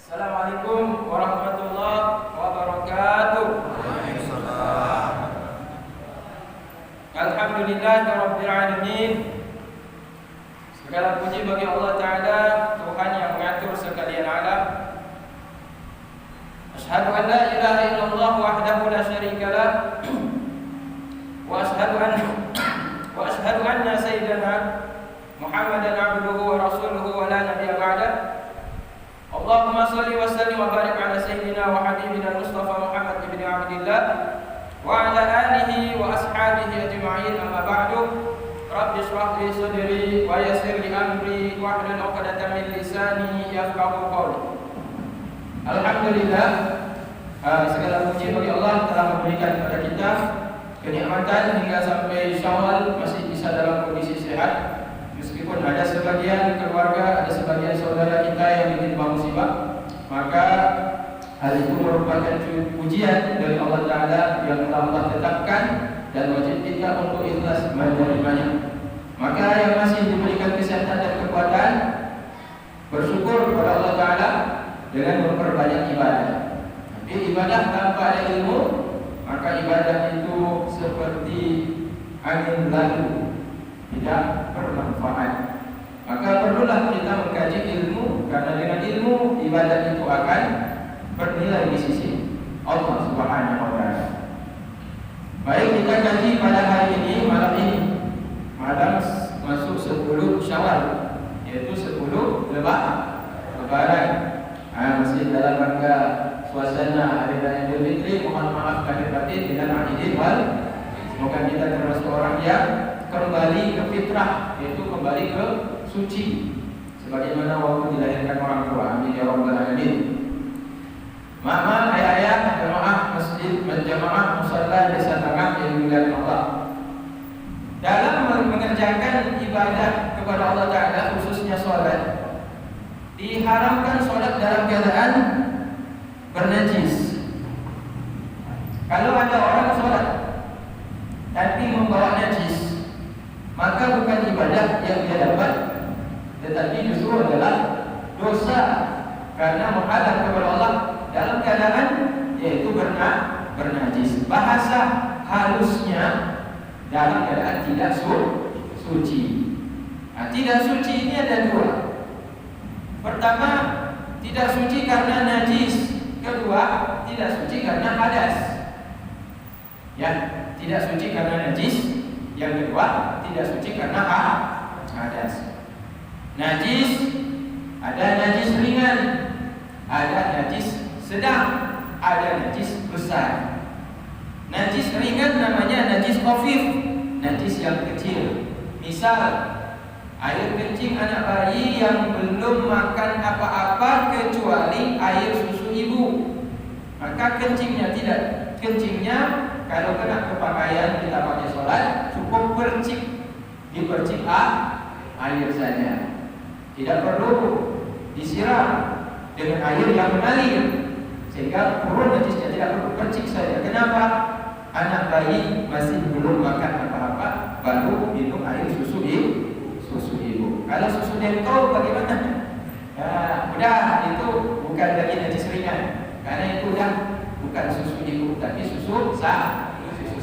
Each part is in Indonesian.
Assalamualaikum warahmatullahi wabarakatuh. Waalaikumsalam. Alhamdulillahirabbil alamin. Segala puji bagi Allah Ta'ala, Tuhan yang mengatur sekalian alam. Asyhadu an la ilaha illallah wahdahu la syarika lah. Wa asyhadu anna sayyidana Muhammadan abduhu wa rasuluhu wa la nabiyya ba'dah. Allahumma salli wa sallim wa barik ala sayyidina wa habibina Mustafa Muhammad ibn Abdillah wa ala alihi wa ashabihi ajma'in, amma ba'du. Rabbi shrah li sadri wa yassir li amri wa hlul 'uqdatam min lisani yafqahu qawli. Alhamdulillah, segala puji bagi Allah telah memberikan kepada kita kenikmatan hingga sampai Syawal masih bisa dalam kondisi sehat. Meskipun ada sebagian keluarga, ada sebagian saudara kita yang ditimpa musibah, maka hal itu merupakan pujian dari Allah Ta'ala yang telah Allah tetapkan dan wajib kita untuk ikhlas menerimanya. Maka yang masih diberikan kesehatan dan kekuatan, bersyukur kepada Allah Ta'ala dengan memperbanyak ibadah. Jadi ibadah tanpa ada ilmu, maka ibadah itu seperti angin lalu, tidak bermanfaat. Maka perlulah kita mengkaji ilmu, karena dengan ilmu ibadah itu akan bernilai di sisi Allah Subhanahu wa taala. Baik, kita kaji pada hari ini, malam ini, malam masuk 10 Syawal, yaitu 10 Lebaran. Masih dalam rangka suasana Hari Raya Idul Fitri. Mohon maaf lahir batin dengan aidin wal. Semoga kita termasuk orang yang kembali ke fitrah, yaitu kembali ke suci sebagaimana waktu dilahirkan orang tua. Amin ya rabbal alamin. Mama, ayah-ayah, jemaah masjid, jemaah musalla desa tengah yang dimuliakan Allah. Dalam mengerjakan ibadah kepada Allah Ta'ala, khususnya sholat, diharamkan sholat dalam keadaan bernajis. Kalau ada orang sholat tapi membawa najis, maka bukan ibadah yang dia dapat, tetapi justru adalah dosa, karena menghadap kepada Allah dalam keadaan yaitu bernajis. Bahasa halusnya dalam keadaan tidak suci. Tidak suci ini ada dua. Pertama, tidak suci karena najis. Kedua, tidak suci karena hadas. Ya, tidak suci karena najis. Yang kedua, tidak suci karena hadas. Najis, ada najis ringan, ada najis sedang, ada najis besar. Najis ringan namanya najis khafif, najis yang kecil. Misal, air kencing anak bayi yang belum makan apa-apa kecuali air susu ibu, maka kencingnya tidak. Kencingnya kalau kena ke pakaian kita pakai sholat, cukup percik, dipercik air saja, tidak perlu disiram dengan air yang mengalir, sehingga turun najisnya, tidak perlu percik saja. Kenapa? Anak bayi masih belum makan apa-apa, baru minum air susu ibu. Kalau susu dentol bagaimana? Udah, itu bukan lagi najis ringan, karena itu udah bukan susu ibu, tapi susu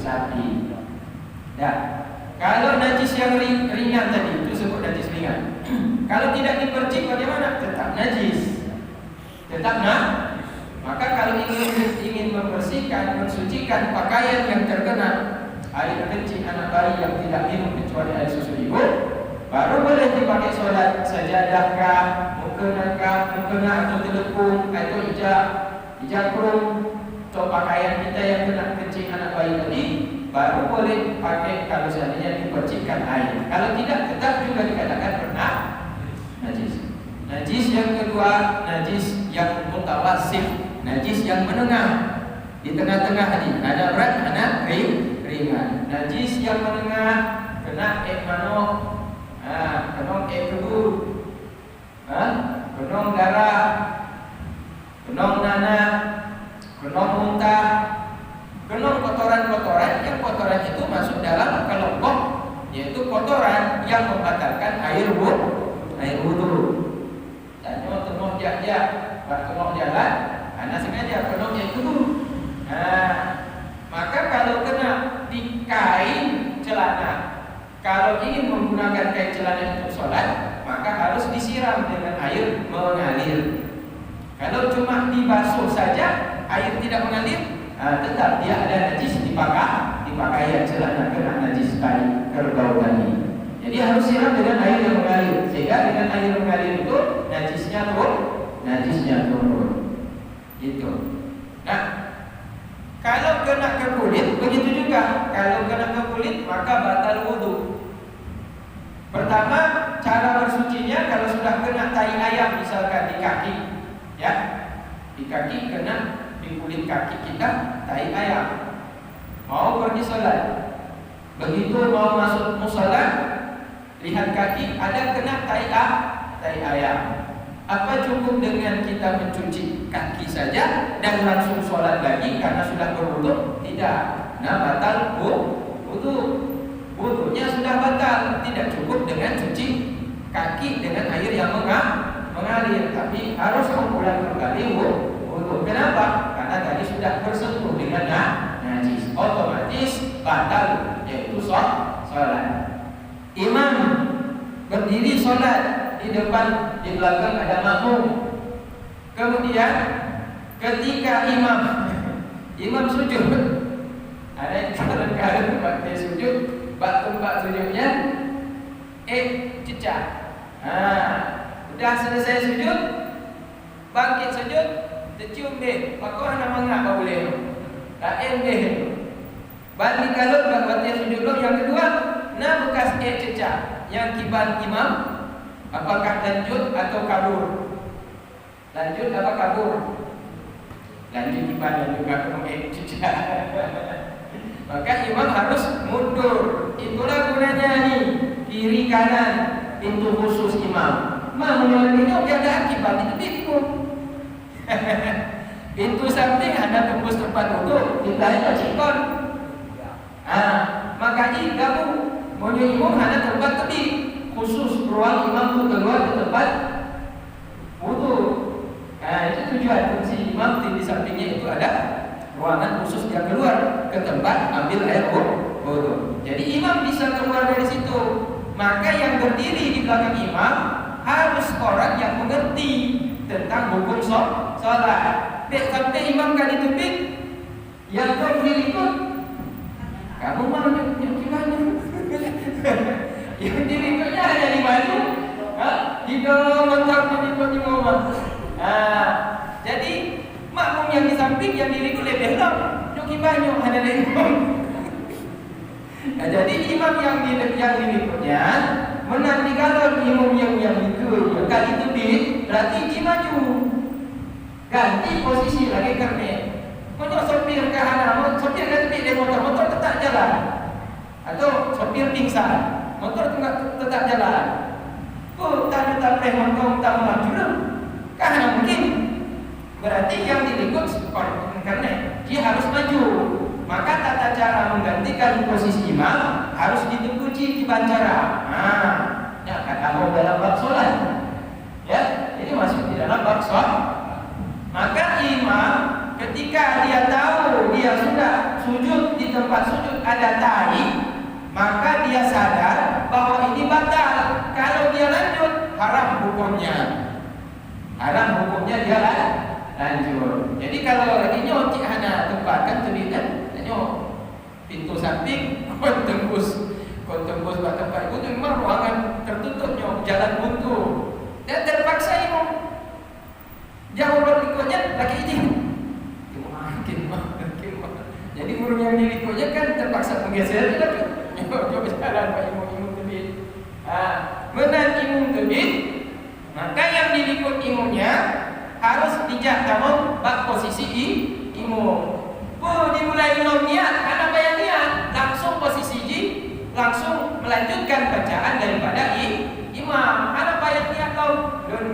sapi. Ya, kalau najis yang ringan tadi itu sebut najis ringan. Kalau tidak dipercik bagaimana? Tetap najis. Maka kalau ingin membersihkan, mensucikan pakaian yang terkena air kencing anak bayi yang tidak minum kecuali air susu ibu, baru boleh dipakai sholat. Sajadahkah, mukena atau telepon atau ijakrum atau pakaian kita yang kena kencing anak bayi tadi, baru boleh pakai kalau seandainya dipercikkan air. Kalau tidak, tetap juga dikatakan pernah najis. Najis yang kedua, najis yang mutawassit, najis yang menengah, di tengah-tengah tadi, ada berat, ada ringan. Najis yang menengah, kena manok, kenong kebur, kenong darah, kenong nanah, kenong muntah, kenong kotoran-kotoran yang kotoran itu masuk dalam kelompok, yaitu kotoran yang membatalkan air wudu. Dan temuh jak tengok jalan, anak sengaja penuhnya itu. Maka kalau kena di kain celana, kalau ingin menggunakan kain celana untuk sholat, maka harus disiram dengan air mengalir. Kalau cuma dibasuh saja, air tidak mengalir, tetap dia ada najis di pakaian celana, kena najis kain kerbau tadi. Jadi harus siram dengan air yang mengalir, sehingga dengan air mengalir itu najisnya turun. Itu. Nah, kalau kena ke kulit begitu juga. Kalau kena ke kulit maka batal wudu. Pertama, cara bersucinya kalau sudah kena tai ayam misalkan di kaki, ya, di kaki kena di kulit kaki kita tai ayam. Mau pergi sholat, begitu mau masuk musola, lihat kaki ada kena tai ayam. Apa cukup dengan kita mencuci kaki saja dan langsung sholat lagi karena sudah berwudu? Tidak. Nah, batal wudu. Wudunya sudah batal. Tidak cukup dengan cuci kaki dengan air yang mengalir, tapi harus mengulang kembali wudu. Kenapa? Karena tadi sudah bersentuh dengan najis, otomatis batal, yaitu sholat. Imam berdiri sholat, di depan, di belakang ada makmum. Kemudian ketika imam sujud, ada yang kadang-kadang tempat dia sujud, tempat sujudnya cecah. Udah selesai sujud, bangkit sujud, tercium deh, maka anak mengapa boleh? Lain deh. Balik kalau buat dia sujud lo yang kedua, nah bekas cecah yang kiban imam. Apakah lanjut atau kabur? Lanjut apa kabur? Lanjut ibadah juga cecah. Maka imam harus mundur. Itulah gunanya nih, kiri kanan pintu khusus imam. Mengulanginya ada akibat itu bingung. Pintu samping ada tembus tempat duduk, kita itu cikon. Makanya kamu mau imam ada tempat tepi. Khusus ruang imam untuk keluar ke tempat wudu. Itu tujuan fungsi imam di sampingnya itu ada ruangan khusus yang keluar ke tempat ambil air wudu. Jadi imam bisa keluar dari situ. Maka yang berdiri di belakang imam harus orang yang mengerti tentang hukum sholat. Sampai imam kan ditubik, yang kau berdiri ikut, kamu mau gimana? Yang dirikutnya hanya di baju, hidung mentok di ngomong. Jadi makmum yang di samping yang dirikut lebih lom, joki banyak ada lembong. Jadi imam yang dirikutnya menanti kalau imam yang itu kali itu berarti dia maju, ganti posisi lagi kernet. Kalau sopir ke hana, sopir ke tepi dari motor tetap jalan, atau sopir pingsan. Motor tetap jalan. Tak preh motor tak maju. Karena mungkin berarti yang dirikut karena dia harus maju. Maka tata cara menggantikan posisi imam harus dituju di bancara. Ya kata dalam bab sholat. Ya, ini masuk di dalam bab sholat. Maka imam ketika dia tahu dia sudah sujud di tempat sujud ada tai, maka dia sadar bahwa ini batal. Kalau dia lanjut, haram hukumnya. Haram hukumnya dia lanjut. Jadi kalau lagi nyocik hana tempat kan terlihat nyok pintu samping kon tembus buat tempat itu memang ruangan tertutup nyok jalan buntu. Dan terpaksa imam jauh berikutnya lagi izin. Jadi guru yang dirikutnya kan terpaksa menggeser lagi. Coba jalan Pak imam tebit. Menan imam tebit, maka yang dirikut imamnya harus bijak kamu bak posisi imam. Dimulai belum niat, karena bayang niat langsung posisi langsung melanjutkan bacaan daripada imam. Karena bayang niat kau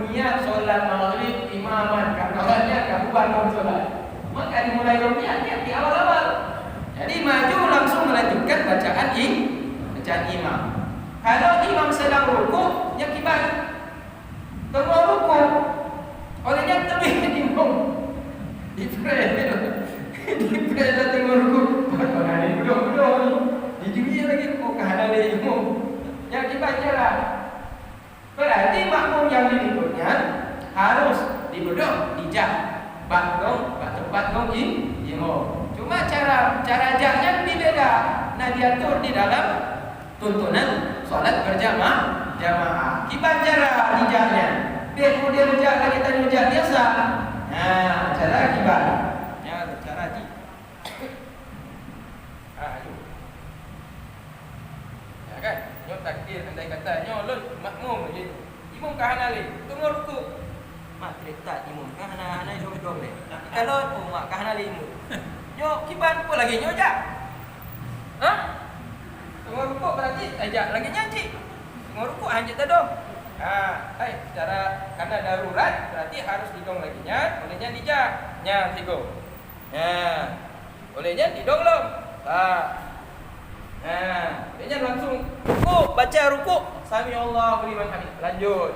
niat sholat maghrib imaman, karena kamu bangun sholat. Maka dimulai belum niat di awal-awal. Jadi maju langsung melanjutkan bacaan imam. Kalau imam sedang rukuk, ya kibat. Tengah rukuk, olehnya tebih Dipre lah tengok ruku. Kau nak ni budak-budak ni. Dijui lagi kau kahana le imam. Yang dibaca lah. Berarti makmum yang dirikutnya harus dibedok, dijak, bak tempat dong imam. Cuma cara jaknya lebih beda. Nah diatur di dalam tuntunan solat berjamaah. Kiban cara dijaknya. Dia kemudian jak lagi tadi jak biasa. Nah cara kiban. Ya cara di. Ya kan? Nyo takdir andai kata nyo lun makmum je. Imam kahana le. Tunggu ruku. Mak cerita imam kahana dong le. Kalau mak kahana le imam. Nyo kiban apa lagi nyo jak? Hah? Tunggu ruku berarti ajak lagi nyanyi. Tunggu ruku anjat dong. Secara karena darurat berarti harus didong lagi nya, olehnya dijak. Nya tigo. Olehnya didong lom. Olehnya langsung ruku, baca ruku. Sami Allahu liman hamid. Lanjut.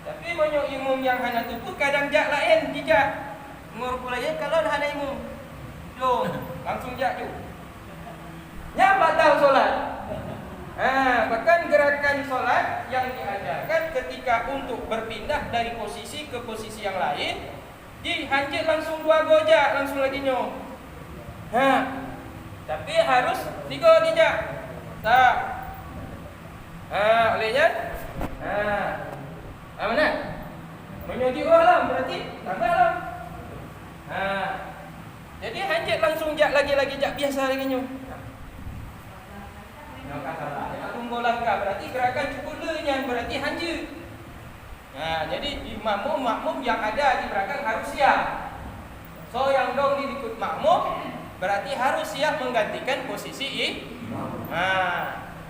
Tapi banyak imam yang hana tu kadang jak lain dijak. Ngurku lagi kalau hana imam. Dong, langsung jak tu. Nya batal solat. Bahkan gerakan solat yang diajarkan ketika untuk berpindah dari posisi ke posisi yang lain, dihanjit langsung 2 gojak, langsung lagi nyo. Tapi harus 3 dijak. Tak. Olehnya. Mana? Menyoji lah berarti tambah lah. Jadi hanjit langsung jak lagi jak biasa lagi nyo. Tunggu langkah berarti gerakan cukulnya berarti hanjit. Jadi makmum yang ada di belakang harus siap. So yang dong diikut makmum berarti harus siap menggantikan posisi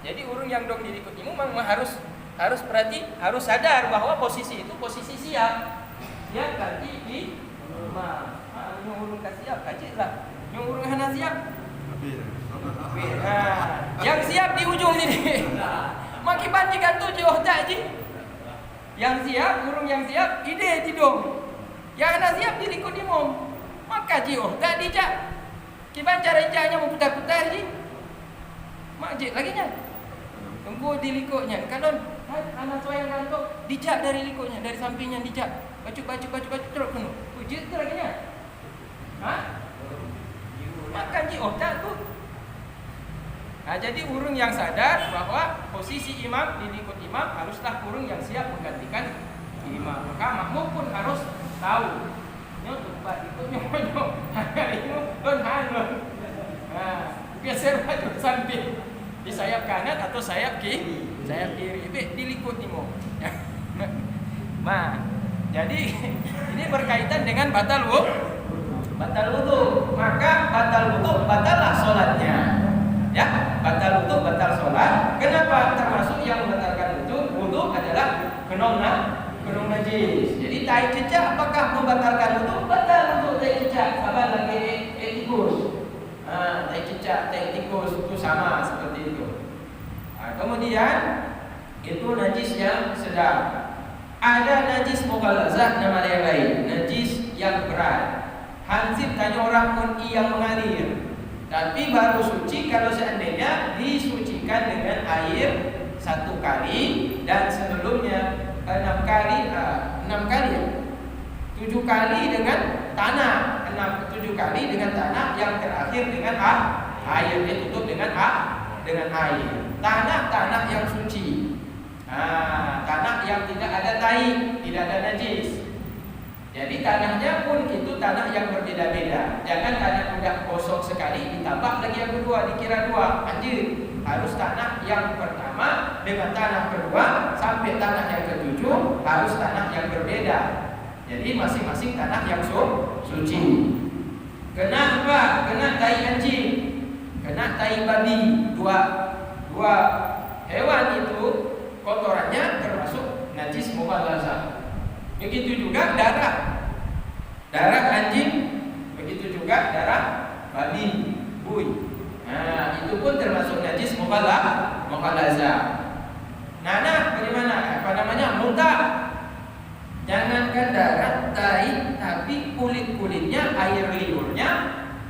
jadi urung yang dong diikut imam memang harus berarti harus sadar bahwa posisi itu posisi siap. Siap ganti di imam. Yang urung siap kacik lah. Yang urung hana siap. Yang siap di ujung sini. Makiban jika tujuh tak ji. Yang siap, urung yang siap, ide tidung. Yang hana siap dirikut imam. Maka ji tak dijak. Kiban cara jaknya memutar-putar ji. Makjid lagi nya. Tunggu di likutnya. Kalau anak soyang gantuk dijak dari likutnya, dari sampingnya dijak. Bacuk terus penuh. Pujit tu lagi nya. Makan ji tak tu. Jadi urung yang sadar bahwa posisi imam diikut imam haruslah urung yang siap menggantikan imam. Maka makmum pun harus tahu. Nyo tempat itu nyo. Ini don hanun. Geser baju samping di sayap kanan atau sayap kiri. Sayap kiri. Dilikut imam. Jadi ini berkaitan dengan batal wudu. Maka batal wudu batallah solatnya. Ya, batal wudu, batal solat. Kenapa? Termasuk yang membatalkan wudu adalah kenong najis. Jadi tai cecak apakah membatalkan wudu? Batal wudu tai cecak. Sabar lagi tikus. Tai cecak, tai tikus itu sama seperti itu. Kemudian itu najis yang sedang. Ada najis mughalazah nama yang lain, najis yang berat. Hansip tanya orang pun yang mengalir. Tapi baru suci kalau seandainya disucikan dengan air 1 kali dan sebelumnya 6 kali 7 kali dengan tanah 7 kali dengan tanah yang terakhir dengan air ditutup dengan air. Tanah yang suci. Tanah yang tidak ada tai, tidak ada najis. Jadi tanahnya pun itu tanah yang berbeda-beda. Jangan tanah udah kosong sekali ditambah lagi yang kedua dikira 2. Anjir. Harus tanah yang pertama dengan tanah kedua sampai tanah yang ke-7 harus tanah yang berbeda. Jadi masing-masing tanah yang suci. Kena apa? Kena tai anjing. Kena tai babi. Dua hewan itu kotorannya termasuk najis mughalazah. Begitu juga darah anjing, begitu juga darah babi, bui. Itu pun termasuk najis mughalazah. Bagaimana? Muntah. Jangankan darah, tai, tapi kulit kulitnya, air liurnya,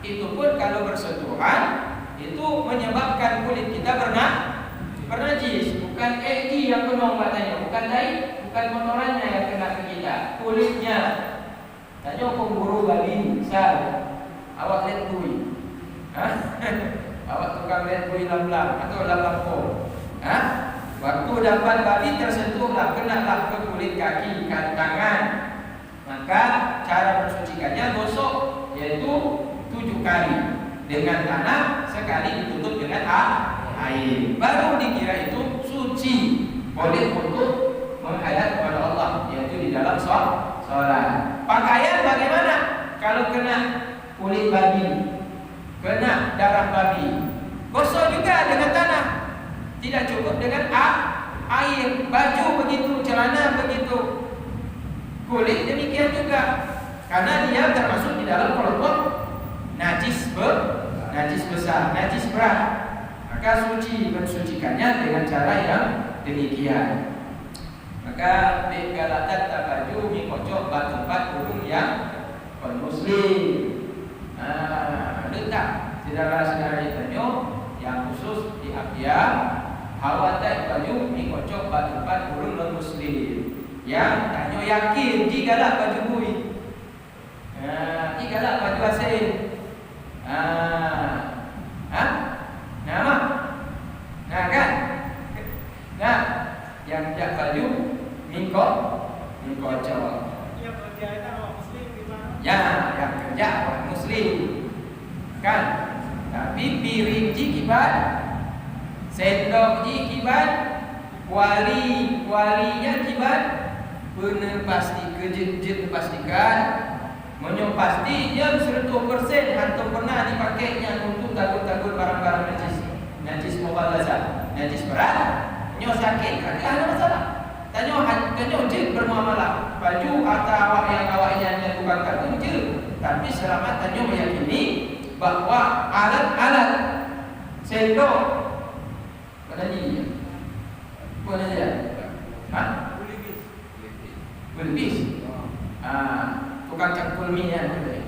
itu pun kalau bersentuhan itu menyebabkan kulit kita bernajis. Bukan yang penuh matanya, bukan bukan kotorannya yang kena ke kita, kulitnya. Tanya pemburu babi, misal awak lihat bui, awak tukang lihat bui lam-lam atau lam-lampo, waktu dapat babi tersentuhlah, kenalah ke kulit kaki, tangan, maka cara mensucikannya gosok, yaitu 7 kali dengan tanah, sekali ditutup dengan air, baru dikira itu suci, boleh untuk menghadap kepada Allah, yaitu di dalam sholat. Pakaian bagaimana? Kalau kena kulit babi, kena darah babi, gosok juga dengan tanah, tidak cukup dengan air. Baju begitu, celana begitu, kulit demikian juga, karena dia termasuk di dalam kelompok najis besar, najis berat. Maka mensucikannya dengan cara yang demikian. Maka begalatan tabaju mikocok batu-batu burung yang muslim. Letak saudara-saudara itu yang khusus di Apiah, hawatai baju mikocok batu-batu burung non muslim. Yang tanyo yakin jikalah baju bui, jikalah baju asing. Nah kan? Nah, yang jak baju mikocok. Yang kerja itu orang muslim gimana? Ya, yang kerja orang muslim. Kan? Tapi piring kibat, sendok kibat, walinya kibat, benar pasti kejut pastikan. Menyo pasti dia 100% hantu pernah dipakainya untuk tagur-tagur barang-barang najis mukhalazah, najis berat. Nyo sakit kan ada masalah. Tanyo je bermuamalah. Baju atau awak yang bukan kata je. Tapi selama tanyo meyakini bahwa alat-alat sendok mana dia? Kulbis. Tukang cangkul minyak gitu.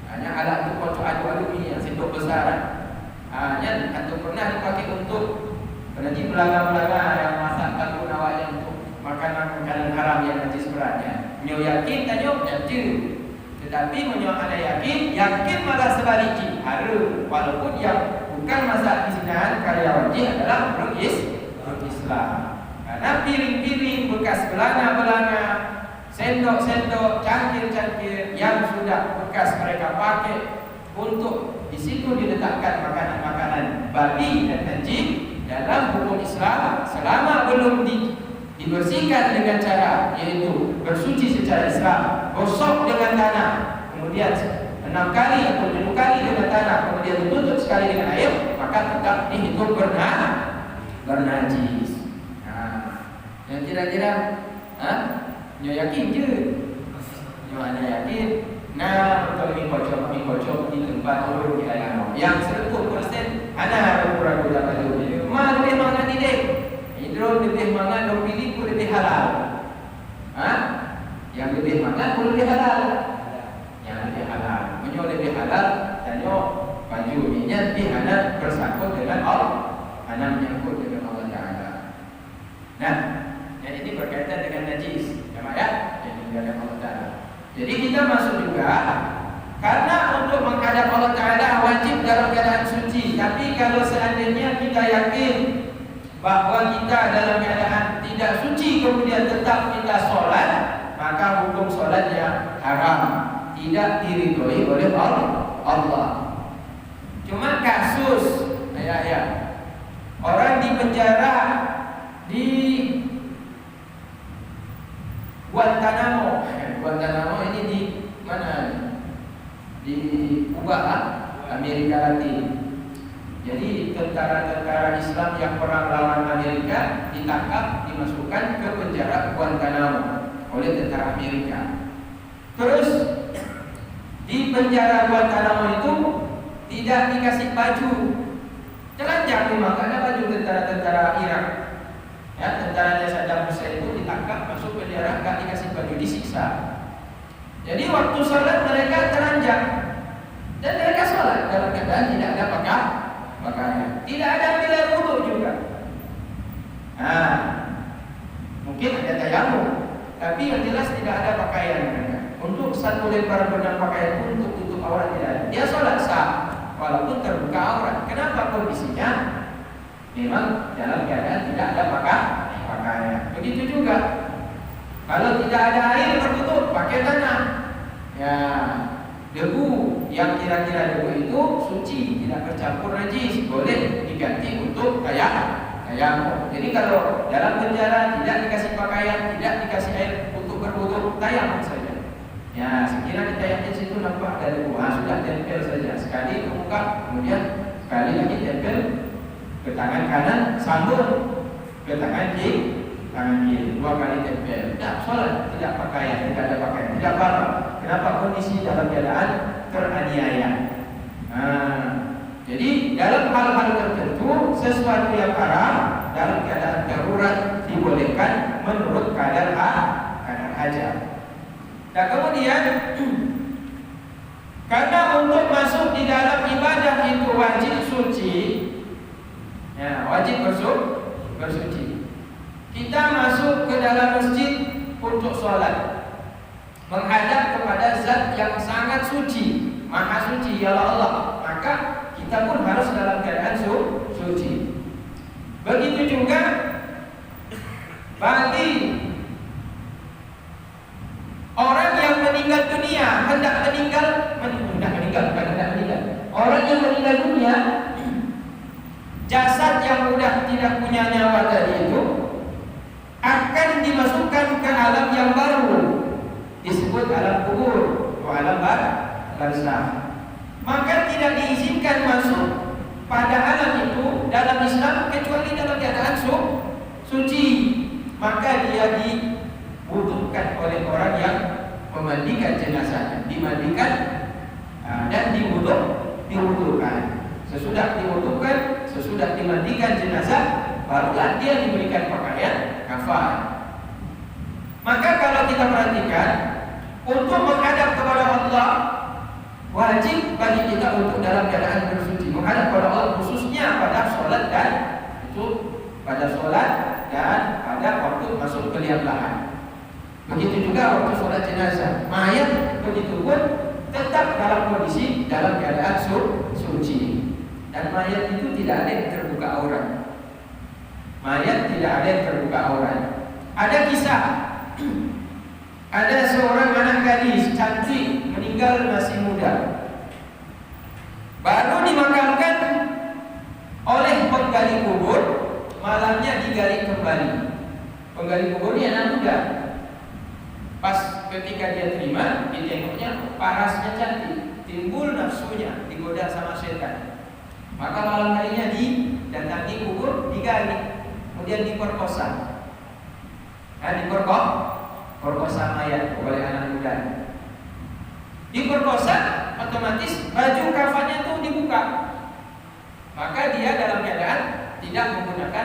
Hanya alat itu kocok adu-adu minyak, sendok besar. Hanya atau pernah dipakai untuk penajis belanga-belanga yang masak takut awaknya untuk makanan haram yang najis beratnya. Menyo yakin tanyo yakin. Tetapi menyo ada yakin malah sebaliknya. Walaupun yang bukan masak di sini karya wajib adalah belum Islam. Karena piring-piring bekas belanga-belanga, sendok-sendok, cangkir-cangkir yang sudah bekas mereka pakai untuk di situ diletakkan makanan-makanan babi dan anjing, dalam hukum Islam selama belum dibersihkan dengan cara yaitu bersuci secara Islam, gosok dengan tanah, kemudian 6 kali atau 7 kali dengan tanah, kemudian ditutup sekali dengan air, maka tetap dihitung bernajis. Yang kira-kira nyo yakin je. Nyo ada yakin. Nah, betul mikocok di tempat orang di alam. Yang 100% ada ragu-ragu dapat dulu. Lebih mangan tidak. Hidro lebih mangan, dong pilih pun lebih halal. Yang lebih mangan pun lebih halal. Yang lebih halal. Menyo lebih halal dan nyo baju minyak di hana bersangkut dengan Allah. Hana menyangkut dengan Allah Taala. Nah, yang ini berkaitan dengan najis. Yang dikatakan Allah Ta'ala. Jadi kita masuk juga karena untuk menghadap Allah Ta'ala wajib dalam keadaan suci. Tapi kalau seandainya kita yakin bahwa kita dalam keadaan tidak suci kemudian tetap kita sholat, maka hukum sholatnya haram, tidak diridhoi oleh Allah. Cuma kasus orang di penjara di Guantanamo ini di mana? Di Kuba, Amerika Latin. Jadi tentara-tentara Islam yang perang lawan Amerika ditangkap, dimasukkan ke penjara Guantanamo oleh tentara Amerika. Terus di penjara Guantanamo itu tidak dikasih baju. Telanjang memang ada baju tentara-tentara Irak. Ya, tentaranya Saddam Hussein itu ditangkap, masuk penjara, nggak dikasih baju, disiksa. Jadi waktu sholat mereka teranjang dan mereka sholat dalam keadaan tidak ada pakaian, tidak ada ambilan wudu juga. Nah, mungkin ada tayamum, tapi yang jelas tidak ada pakaian mereka. Untuk satu lembar benang pakaian pun untuk tutup aurat tidak ada. Dia sholat sah walaupun terbuka aurat. Kenapa? Kondisinya memang dalam keadaan tidak ada pakaian. Begitu juga kalau tidak ada air tertutup pakai tanah. Ya, debu yang kira-kira debu itu suci, tidak bercampur najis, boleh diganti untuk tayamum. Jadi kalau dalam penjara tidak dikasih pakaian, tidak dikasih air untuk berwudu, tayamum saja. Ya, sekiranya kita yakin situ nampak ada debu, sudah tempel saja. Sekali ke muka, kemudian sekali lagi tempel ke tangan kanan, sambung ke tangan kiri, 2 kali tempel. Tidak sholat, tidak pakaian, tidak ada pakaian, tidak apa-apa. Kenapa? Kondisi dalam keadaan teraniaya. Jadi dalam hal-hal tertentu sesuatu yang haram dalam keadaan darurat dibolehkan menurut kadar hajat. Dan kemudian karena untuk masuk di dalam ibadah itu wajib suci, ya, wajib bersuci. Kita masuk ke dalam masjid untuk sholat, menghadap kepada zat yang sangat suci, maha suci, ialah Allah. Maka kita pun harus dalam keadaan suci. Begitu juga bagi orang yang meninggal dunia, orang yang meninggal dunia, jasad yang sudah tidak punya nyawa tadi itu akan dimasukkan ke alam yang baru, disebut alam kubur atau alam barzakh. Maka tidak diizinkan masuk pada alam itu dalam Islam kecuali dalam keadaan suci. Maka dia diwudukan oleh orang yang memandikan jenazahnya, dimandikan dan diwudukan. Sesudah diwudukan, sesudah dimandikan jenazah, barulah dia diberikan pakaian kafan. Maka kalau kita perhatikan, untuk menghadap kepada Allah wajib bagi kita untuk dalam keadaan bersuci, menghadap kepada Allah khususnya pada sholat dan pada waktu masuk ke liang lahat. Begitu juga waktu sholat jenazah, mayat begitu pun tetap dalam kondisi dalam keadaan suci. Dan mayat itu tidak ada yang terbuka aurat. Mayat tidak ada yang terbuka aurat. Ada kisah, ada seorang anak gadis cantik meninggal masih muda, baru dimakamkan oleh penggali kubur, malamnya digali kembali. Penggali kubur ini anak muda. Pas ketika dia terima, ditengoknya parasnya cantik, timbul nafsunya, digoda sama setan. Maka malam harinya didatangi kubur, digali, kemudian diperkosa. Diperkosa mayat oleh anak muda. Diperkosa, otomatis baju kafannya itu dibuka. Maka dia dalam keadaan tidak menggunakan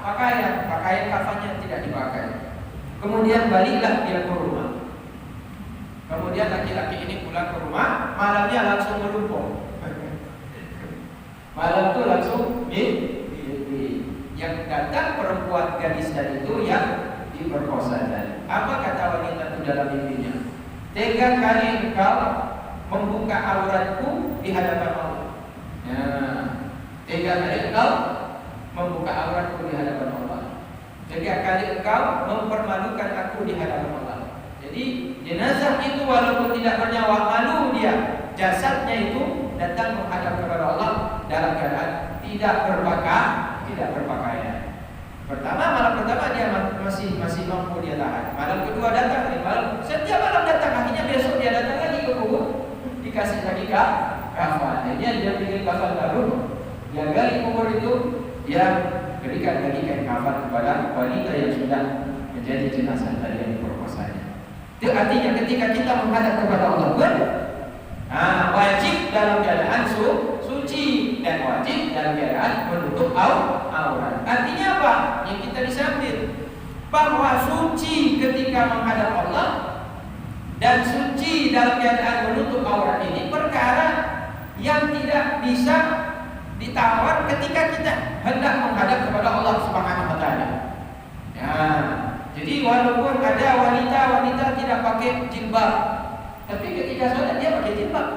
pakaian kafannya tidak dipakai. Kemudian baliklah dia ke rumah. Kemudian laki-laki ini pulang ke rumah, malamnya langsung melumpuh. Malam itu langsung yang datang perempuan gadis tadi itu yang diperkosa tadi. Apa kata wanita itu dalam mimpinya? 3 kali engkau membuka auratku di hadapan Allah. 3 kali engkau membuka auratku di hadapan Allah. 3 kali engkau mempermalukan aku di hadapan Allah. Jadi jenazah itu walaupun tidak bernyawa, malu dia. Jasadnya itu datang menghadap kepada Allah dalam keadaan tidak berpakaian. Malam pertama dia masih mampu dia tahan. Malam kedua datang, setiap malam datang, akhirnya besok dia datang lagi ke kubur, dikasih lagi kafan. Akhirnya dia bikin kafan baru, dia gali kubur itu, dia berikan lagi kain kafan kepada wanita yang sudah menjadi jenazah tadi yang diperkosanya. Itu artinya ketika kita menghadap kepada Allah wajib dalam keadaan suci dan wajib dalam keadaan menutup aurat. Artinya apa? Yang kita disambit bahwa suci ketika menghadap Allah dan suci dalam keadaan menutup aurat ini perkara yang tidak bisa ditawar ketika kita hendak menghadap kepada Allah Subhanahu wa taala. Ya, jadi walaupun ada wanita tidak pakai jilbab, tapi ketika sholat dia pakai jilbab.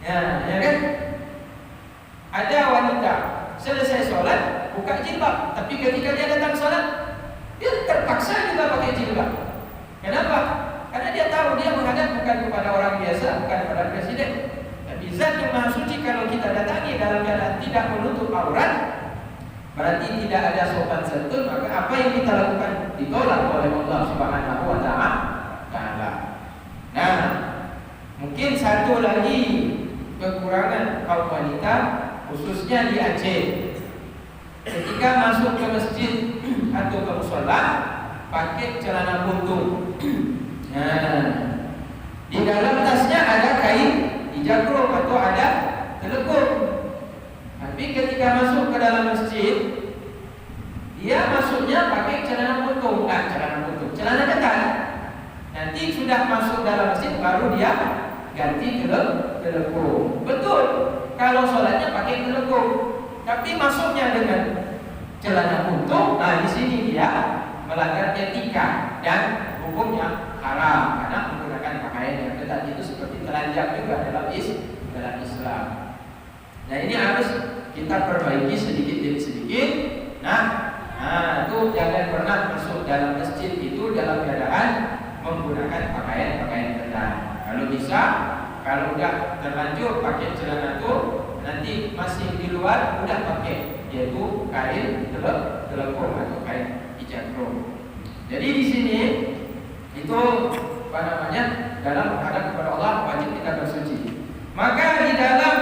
Ya kan? Ada wanita selesai sholat buka jilbab, tapi ketika dia datang sholat dia terpaksa juga pakai jilbab. Kenapa? Karena dia tahu dia menghadap bukan kepada orang biasa, bukan kepada presiden. Tapi zat yang maha suci kalau kita datangi dalam keadaan tidak menutup aurat, berarti tidak ada sopan santun, maka apa yang kita lakukan ditolak oleh Allah Subhanahu wa taala. Nah, mungkin satu lagi kekurangan kaum wanita khususnya di Aceh. Ketika masuk ke masjid atau ke mushola pakai celana buntung. Nah, di dalam tasnya ada kain hijab atau ada telekung. Tapi ketika masuk ke dalam masjid, dia masuknya pakai celana buntung, celana ketat. Nanti sudah masuk dalam masjid baru dia ganti telekung. Betul, kalau sholatnya pakai telekung, tapi masuknya dengan celana buntung. Nah, di sini dia melanggar etika dan hukumnya haram karena menggunakan pakaian yang ketat itu seperti telanjang juga dalam Islam. Nah, ini harus kita perbaiki sedikit demi sedikit. Nah, itu jangan pernah masuk dalam masjid itu dalam keadaan menggunakan pakaian ketat. Kalau bisa, kalau udah terlanjur pakai celana itu, nanti masih di luar udah pakai, yaitu kain telekung atau kain hijab. Jadi di sini itu dalam menghadap kepada Allah wajib kita bersuci. Maka di dalam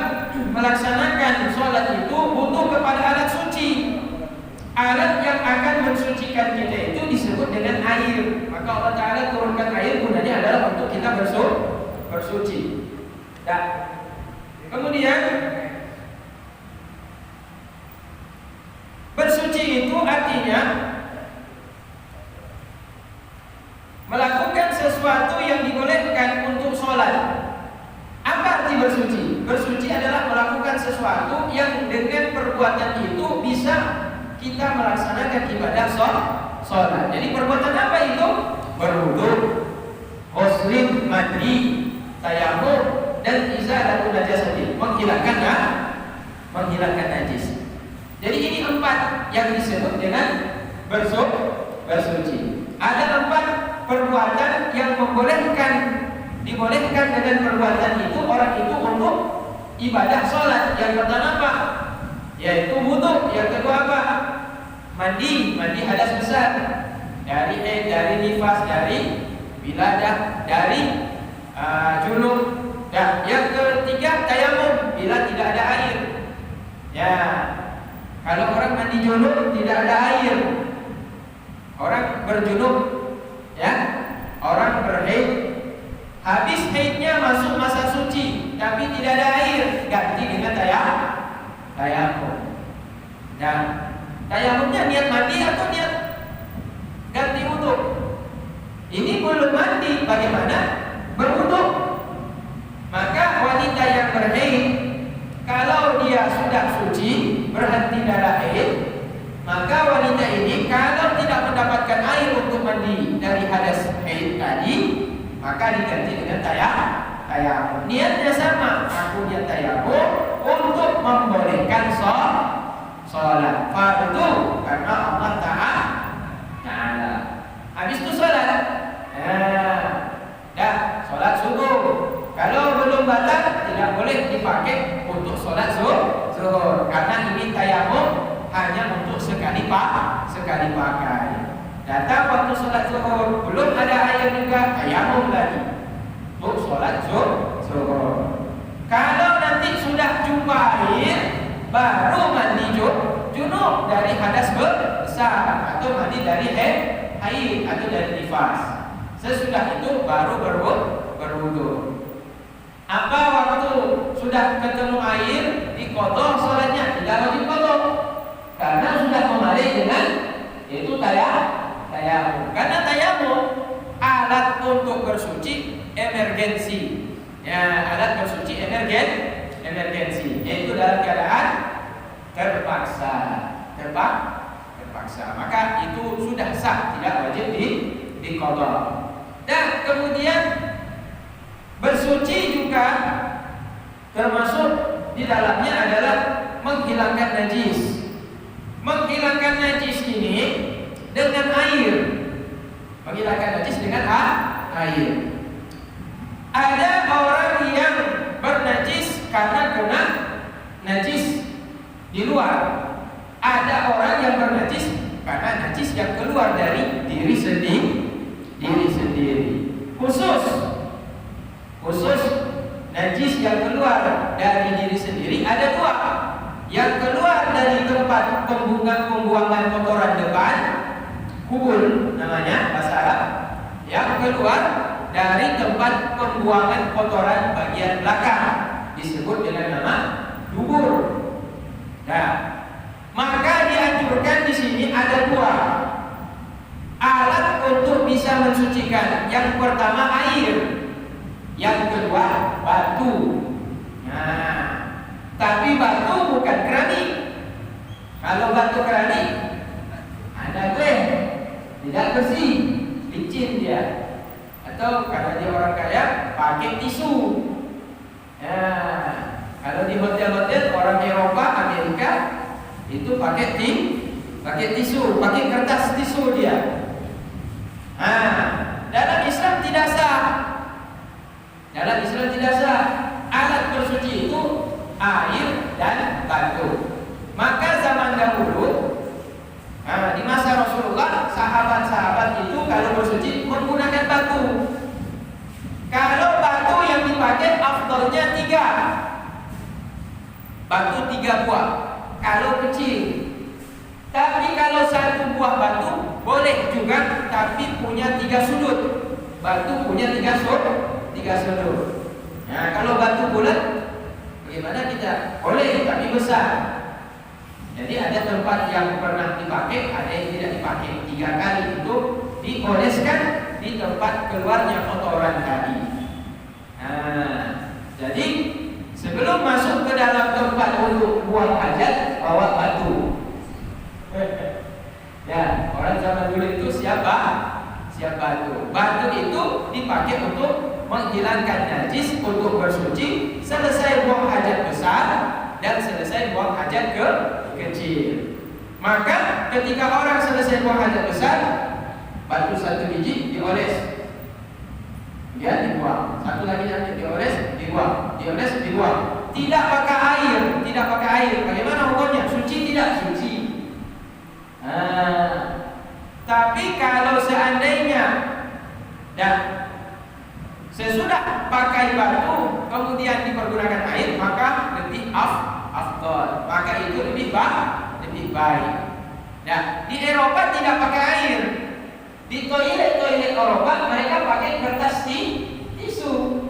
melaksanakan sholat itu butuh kepada alat suci. Alat yang akan mensucikan kita itu disebut dengan air. Maka Allah Ta'ala turunkan air gunanya adalah untuk kita bersuci. Dan kemudian bersuci itu artinya melakukan sesuatu yang dibolehkan untuk sholat. Apa arti bersuci? Bersuci adalah melakukan sesuatu yang dengan perbuatan itu bisa kita melaksanakan ibadah sholat. Jadi perbuatan apa itu? Berwudu, ghuslin, mandi, tayamum, dan izalatul najasati, menghilangkan najis. Jadi ini 4 yang disebut dengan bersuci. Ada 4 perbuatan yang dibolehkan dengan perbuatan itu orang itu untuk ibadah sholat. Yang pertama apa? Yaitu wudu. Yang kedua apa? Mandi hadas besar, dari nifas, dari wiladah, dari junub. Dan yang ketiga tayamum bila tidak ada air. Ya, kalau orang mandi junub tidak ada air, orang berjunub, ya, orang berhaid, habis haidnya masuk masa suci, tapi tidak ada air, ganti dengan tayamum. Dan tayamumnya niat mandi atau niat ganti wudu? Ini belum mandi, bagaimana berwudu? Maka wanita yang berhaid, kalau dia sudah suci, berhenti darah haid, maka wanita ini kalau tidak mendapatkan air untuk mandi dari hadas haid tadi, maka diganti dengan tayamum. Niatnya sama, aku niat tayamum untuk membolehkan sholat fardu karena Allah Ta'ala. Habis itu sholat, sholat subuh. Kalau belum batal tidak boleh dipakai untuk sholat zuhur karena ini tayamum hanya untuk sekali pakai. Datang waktu sholat zuhur belum ada air juga, tayamum lagi untuk sholat zuhur. Kalau nanti sudah jumpa air, baru mandi junub dari hadas besar atau mandi dari haid atau dari nifas. Sesudah itu baru berwudu. Apa waktu sudah ketemu air diqadha sholatnya? Tidak wajib qadha karena sudah memadai dengan itu tayamum. Karena tayamum alat untuk bersuci emergensi. Ya, alat bersuci emergensi, yaitu dalam keadaan terpaksa. Maka itu sudah sah, tidak wajib diqadha. Dan kemudian bersuci juga termasuk di dalamnya adalah menghilangkan najis. Menghilangkan najis ini dengan air. Menghilangkan najis dengan air. Ada orang yang bernajis karena kena najis di luar. Ada orang yang bernajis karena najis yang keluar dari diri sendiri. Khusus najis yang keluar dari diri sendiri ada dua. Yang keluar dari tempat pembuangan kotoran depan, kubul namanya bahasa Arab. Yang keluar dari tempat pembuangan kotoran bagian belakang, disebut dengan nama dubur. Nah, maka dianjurkan di sini ada dua alat untuk bisa mensucikan. Yang pertama air, yang kedua batu. Nah, tapi batu bukan keramik. Kalau batu keramik ada tidak bersih, licin dia. Atau karena dia orang kaya pakai tisu. Nah, kalau di hotel-hotel orang Eropa, Amerika itu pakai tisu, pakai kertas tisu dia. Nah, dalam Islam tidak sah. Alat bersuci itu air dan batu. Maka zaman dahulu, di masa Rasulullah, sahabat-sahabat itu kalau bersuci menggunakan batu. Kalau batu yang dipakai afdalnya 3. Batu 3 buah. Kalau kecil. Tapi kalau 1 buah batu boleh juga, tapi punya 3 sudut. Batu punya 3 sudut. Nah, kalau batu bulat bagaimana kita? Boleh tapi besar. Jadi ada tempat yang pernah dipakai, ada yang tidak dipakai. 3 kali itu dioleskan di tempat keluarnya kotoran tadi. Nah, jadi sebelum masuk ke dalam tempat untuk buang hajat, bawa batu. Ya, orang zaman dulu itu siap batu. Batu itu dipakai untuk menghilangkan najis, untuk bersuci, selesai buang hajat besar dan selesai buang hajat kecil. Maka ketika orang selesai buang hajat besar, batu 1 biji dioles, ya dibuang. 1 lagi nanti dioles, dibuang. Tidak pakai air. Bagaimana hukumnya? Suci tidak? Suci. Tapi kalau seandainya sesudah pakai batu kemudian dipergunakan air, maka lebih afdal. Maka itu lebih baik. Nah, di Eropa tidak pakai air. Di toilet Eropa mereka pakai kertas tisu.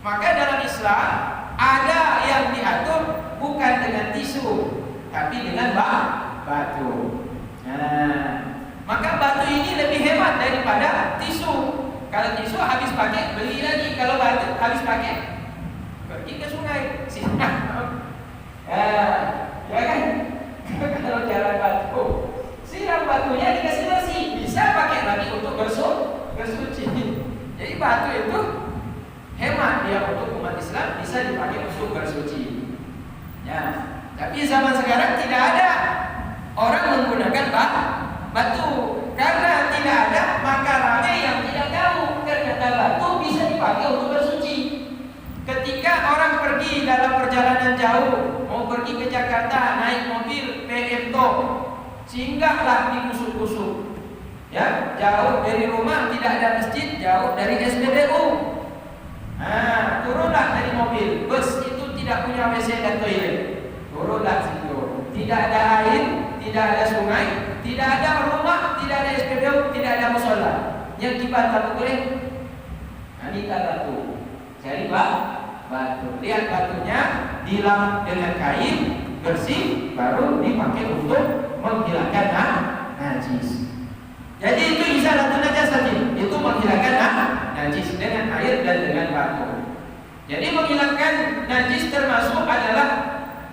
Maka dalam Islam ada yang diatur bukan dengan tisu, tapi dengan batu. Nah, maka batu ini lebih hemat daripada tisu. Kalau tisu habis pakai beli lagi, kalau batu habis pakai pergi ke sungai. Ya kan? Kalau jalan batu, siram batunya dikasih bersih, bisa pakai lagi untuk bersuci. Jadi batu itu hemat dia untuk umat Islam, bisa dipakai untuk bersuci. Ya, tapi zaman sekarang tidak ada orang menggunakan batu. Karena tidak ada, maka ramai yang tidak tahu ternyata batu bisa dipakai untuk bersuci. Ketika orang pergi dalam perjalanan jauh, mau pergi ke Jakarta naik mobil PM Top, singgahlah di Kusuk-Kusuk. Ya, jauh dari rumah, tidak ada masjid, jauh dari SPBU. Nah, turunlah dari mobil. Bus itu tidak punya WC dan toilet. Turunlah situ. Tidak ada air, tidak ada sungai, tidak ada rumah, tidak ada SPBU, tidak ada musola. Yang dibantah boleh. Minta batu. Cari batu. Lihat batunya, dilap dengan kain bersih, baru dipakai untuk menghilangkan najis. Jadi itu izalatul najasati, itu menghilangkan najis dengan air dan dengan batu. Jadi menghilangkan najis termasuk adalah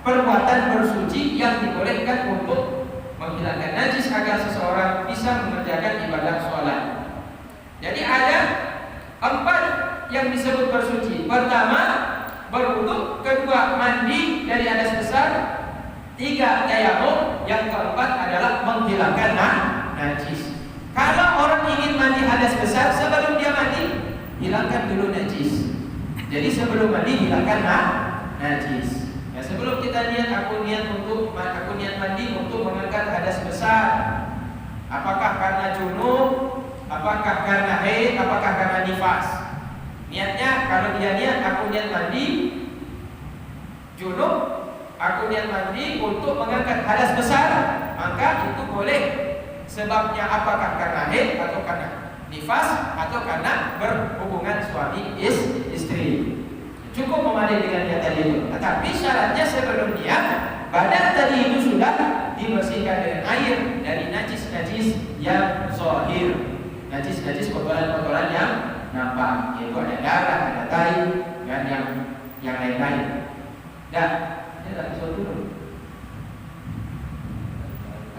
perbuatan bersuci yang dibolehkan untuk menghilangkan najis agar seseorang bisa mengerjakan ibadah sholat. Jadi ada 4 yang disebut bersuci. Pertama, berwudu. Kedua, mandi dari hadas besar. 3, tayamum. Yang keempat adalah menghilangkan najis. Kalau orang ingin mandi hadas besar, sebelum dia mandi, hilangkan dulu najis. Jadi sebelum mandi hilangkan najis. Ya, sebelum kita niat, aku niat mandi untuk mengangkat hadas besar. Apakah karena junub? Apakah karena haid? Apakah karena nifas? Niatnya, kalau dia niat, aku niat mandi junub, aku niat mandi untuk mengangkat hadas besar, maka itu boleh. Sebabnya apakah karena haid atau karena nifas atau karena berhubungan suami istri. Cukup memadai dengan dia tadi itu. Tetapi syaratnya sebelum dia badan tadi itu sudah dibersihkan dengan air dari najis-najis yang zahir. Najis-najis kotoran-kotoran yang nampak, yaitu ada darah, ada tai, dan yang lain-lain. Dan ini tak bisa turun.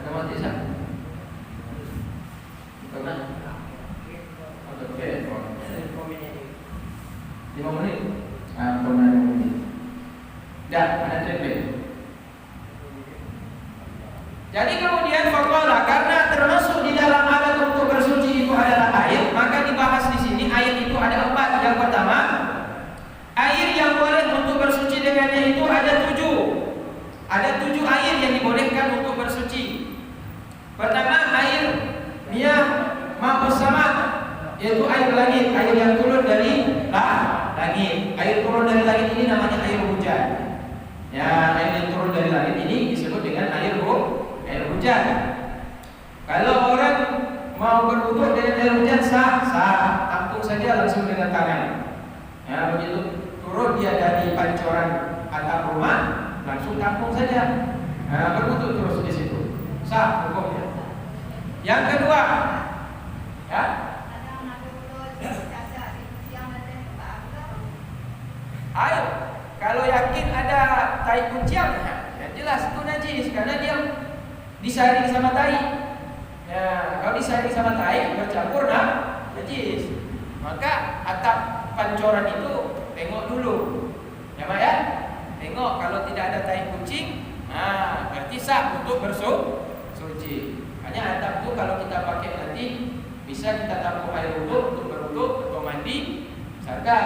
Ada mati sah? Pernah? Oke, 5 menit. Pernah 5 menit. Dan ada triplet. Jadi kemudian faqala, karena termasuk di dalam alat untuk bersuci itu adalah air, maka dibahas di sini air itu ada 4. Yang pertama, air yang boleh untuk bersuci dengannya itu ada 7. Ada 7 air yang dibolehkan untuk bersuci. Pertama, air miyah ma'us sama, yaitu air langit, air yang turun dari langit. Air turun dari langit ini namanya air hujan. Ya, air yang turun dari langit ini disebut dengan air hujan. Kalau orang mau berwudu dengan air hujan sah, tampung saja langsung dengan tangan. Ya, begitu turun dia dari pancoran atap rumah, langsung tampung saja. Nah, berwudu terus di situ. Sah hukumnya. Yang kedua, ya. Ayo, kalau yakin ada tai kucing, ya jelas itu najis karena dia disaring sama tai. Ya, kalau disaring sama tai bercampur najis. Maka atap pancoran itu tengok dulu. Ya, Pak ya? Tengok kalau tidak ada tai kucing, berarti sah untuk bersuci. Hanya atap itu kalau kita pakai nanti bisa kita tampung air wudu untuk berwudu atau mandi. Misalkan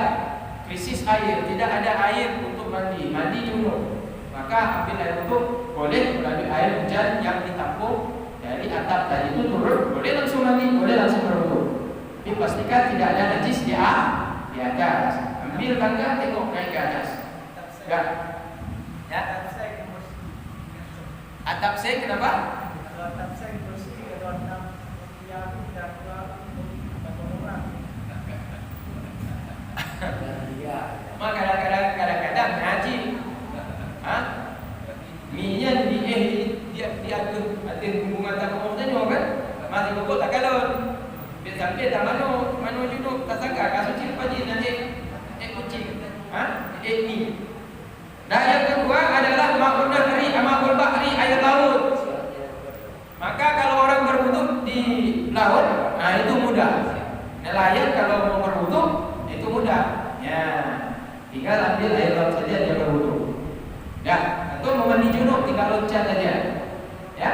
krisis air, tidak ada air untuk mandi junub, maka ambil air wudu boleh melalui air hujan yang ditampung dari atap tadi itu turun, boleh langsung mandi, boleh langsung berwudu. Tapi pastikan tidak ada najis di atas. Ambil tangga, tengok naik ke atas. Ya. Atap saya kenapa? Atap saya bersih, kalau atap yang tidak keluar orang. Maka kadang-kadang ngaji, minyak diatur hubungan tak komponen kan, masih pokok tak kalon. Sampai tak mano junub tak sangka kasus pagi nanti kucing, ni. Nah yang kedua adalah ma'un nahri, ma'ul bahri, air laut. Maka kalau orang berwudu di laut, itu mudah. Nelayan kalau mau berwudu itu mudah. Ya, tinggal ambil air laut saja dia berwudu. Ya, atau mau mandi junub tinggal loncat saja. Ya,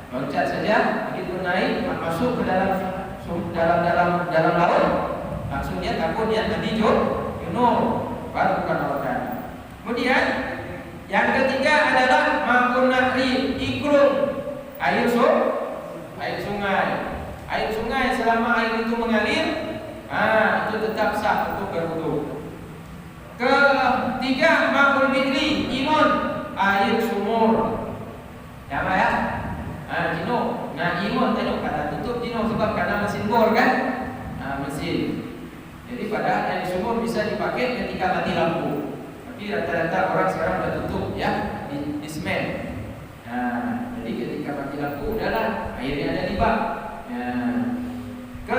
loncat saja, begitu naik masuk ke dalam laut, langsung dia takut dia mandi junub, baru bukan lawakan. Kemudian yang ketiga adalah ma'un nahri, ikrun, air sungai. Air sungai selama air itu mengalir, itu tetap sah untuk berwudu. Ketiga, ma'ul bi'ri, imun, air sumur. Ya, Pak ya? Jino. Nah, imun tadi kata tutup jino sebab karena mesin bor kan? Mesin. Jadi pada air sumur bisa dipakai ketika mati lampu. Tapi rata-rata orang sekarang sudah tutup ya di semen. Jadi ketika mati lampu udahlah airnya ada di bak. Ke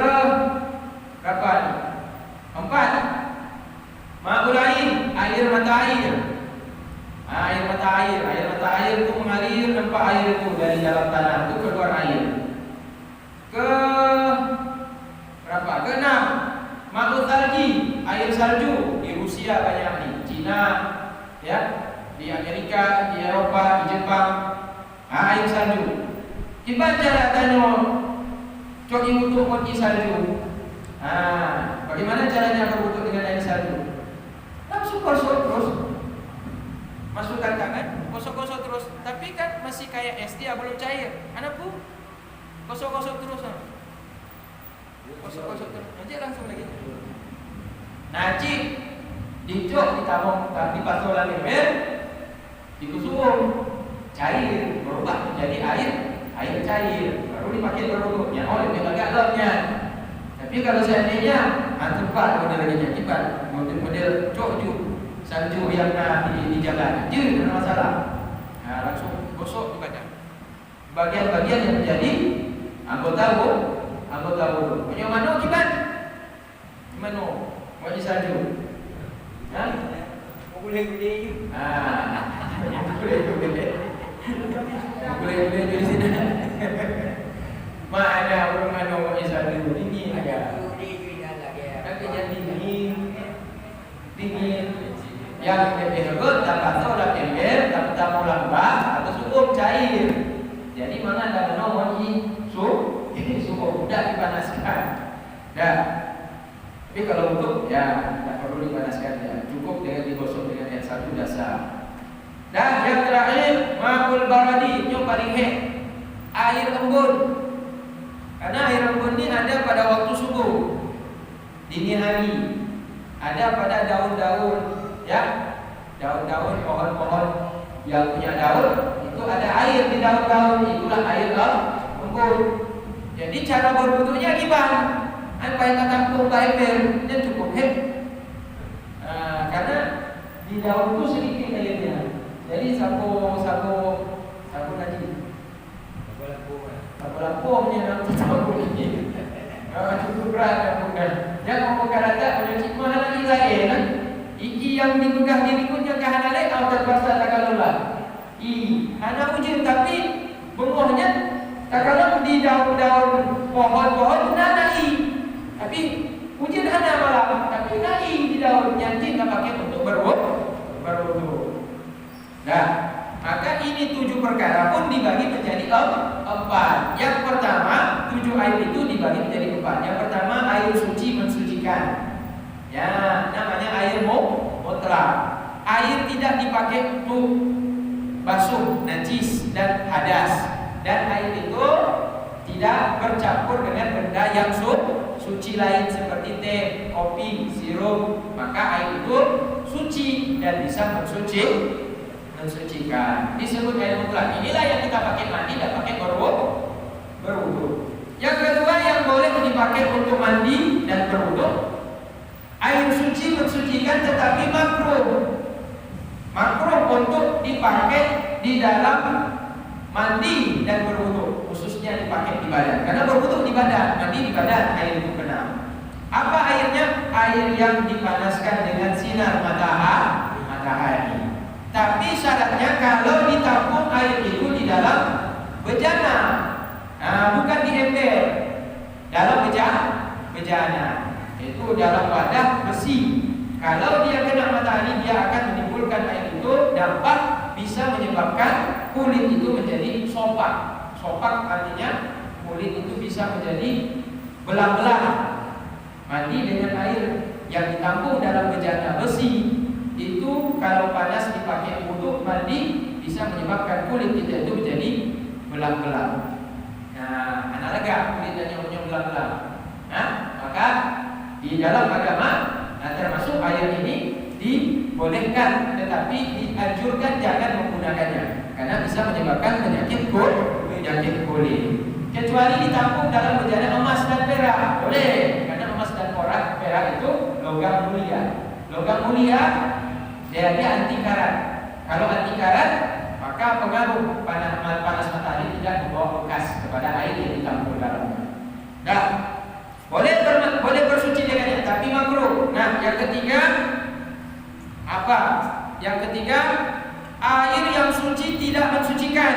berapa ni? 4. Ma'ul air, air mata air. Air mata air, air mata air itu mengalir tanpa air itu dari dalam tanah itu keluar air. Ke berapa? Ke 6. Ma'ul salji, air salju. Di Rusia banyak nih, Cina, ya, di Amerika, di Eropa, di Jepang. Air salju. Gimana cara tanya coki butuh koki salju? Bagaimana caranya berwudu dengan air salju? Langsung gosok terus, masukkan tangan, gosok-gosok terus. Tapi kan masih kayak es dia belum cair. Anakku, gosok-gosok terus. Gosok-gosok terus. Nanti langsung lagi. Nanti dicok ditabung, tapi pasolan leher, dikusung, cair, berubah menjadi air cair, baru dipakai berwudu. Yang oleh agak dalamnya. Tapi kalau seandainya tempat modelnya kibat, model cokju, salju yang di jalan, jadi tidak masalah. Langsung gosok juga dah. Bagian-bagian yang menjadi anggota wudu. Punya mana kibat? Mana? Mau di salju? Boleh. Boleh di sini. Mana orang mana mau di salju ini ada. Tapi jadi dingin. Yang lebih bagus tak tahu dah ember, tak tahu lambah atau cukup cair. Jadi mana ada nomor suhu mudah dipanaskan. Dah. Tapi kalau untuk ya tak perlu dipanaskan ya, cukup dengan digosok dengan air salju dasar. Dan yang terakhir ma'ul baradi, yang paling air embun. Karena air embun ini ada pada waktu subuh, dini hari, ada pada daun-daun, ya, daun-daun pohon-pohon yang punya daun itu ada air di daun-daun, itulah air embun. Jadi cara berwudunya gimana? Apa yang tampung ember dan cukup karena di daun itu sedikit airnya. Jadi sapu lagi. Sapu lampunya nanti sapu ini. Cukup berat bukan. Jangan mau kata menyuci mahal lagi lain. Iki yang digugah dirinya kahanale atau terpaksa tak kalah. Anak ujian tapi bengoknya tak kalah di daun-daun pohon-pohon nanai. Tapi ujian ada malah, tapi nai di daun nyanyi tak pakai untuk berwudu. Nah, maka ini 7 perkara pun dibagi menjadi 4. Yang pertama 7 air itu dibagi menjadi 4. Yang pertama air suci mensucikan. Ya, namanya air mutlak. Air tidak dipakai untuk basuh najis dan hadas. Dan air itu tidak bercampur dengan benda yang suci lain seperti teh, kopi, sirup. Maka air itu suci dan bisa mensucikan. Disebut air mutlak. Inilah yang kita pakai mandi dan pakai berwudu. Yang kedua yang boleh dipakai untuk mandi dan berwudu, air suci mensucikan tetapi makruh untuk dipakai di dalam mandi dan berwudu, khususnya dipakai di badan. Karena berwudu di badan, mandi di badan, air itu kena. Apa airnya? Air yang dipanaskan dengan sinar matahari. Tapi syaratnya kalau ditampung air itu di dalam bejana, bukan di ember, dalam bejana. Itu dalam wadah besi. Kalau dia kena matahari, dia akan menimbulkan air itu dampak bisa menyebabkan kulit itu menjadi sopak. Sopak artinya kulit itu bisa menjadi belang-belang. Mandi dengan air yang ditampung dalam bejana besi itu kalau panas dipakai untuk mandi bisa menyebabkan kulit kita itu menjadi belang-belang. Nah, anak lega kulit dan yang punya belang-belang. Maka di dalam agama termasuk air ini dibolehkan, tetapi dianjurkan jangan menggunakannya karena bisa menyebabkan penyakit kulit. Kecuali ditampung dalam bejana emas dan perak, boleh, karena emas dan perak itu logam mulia. Logam mulia dia anti karat. Kalau anti karat, maka pengaruh panas matahari tidak membawa bekas kepada air yang ditampung dalamnya. Nah, Boleh bersuci dengannya, tapi makruh. Nah, yang ketiga apa? Yang ketiga, air yang suci tidak mensucikan.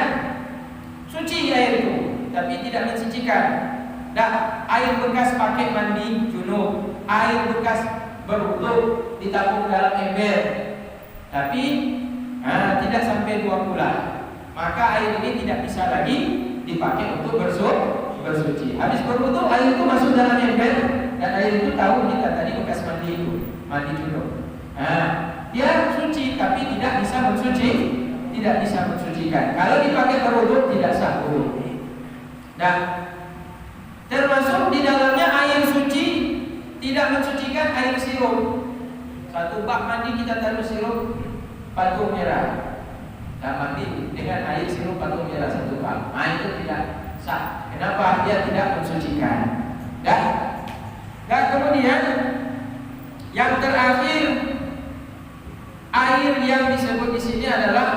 Suci air itu, tapi tidak mensucikan. Nah, air bekas pakai mandi junub, air bekas berwudu ditabung dalam ember, tapi tidak sampai 2 bulan. Maka air ini tidak bisa lagi dipakai untuk bersuci. Habis berwudu, air itu masuk dalam ember, dan air itu tahu kita tadi bekas mandi itu, mandi junub. Dia suci tapi tidak bisa mensucikan. Kalau dipakai berwudu tidak sah wudu. Nah, termasuk di dalamnya air suci tidak mensucikan air sirup. Satu bak mandi kita taruh sirup patung merah. Nah, mandi dengan air sirup patung merah 1 bak. Itu tidak sah. Kenapa? Dia tidak mensucikan. Dan kemudian yang terakhir, air yang disebut di sini adalah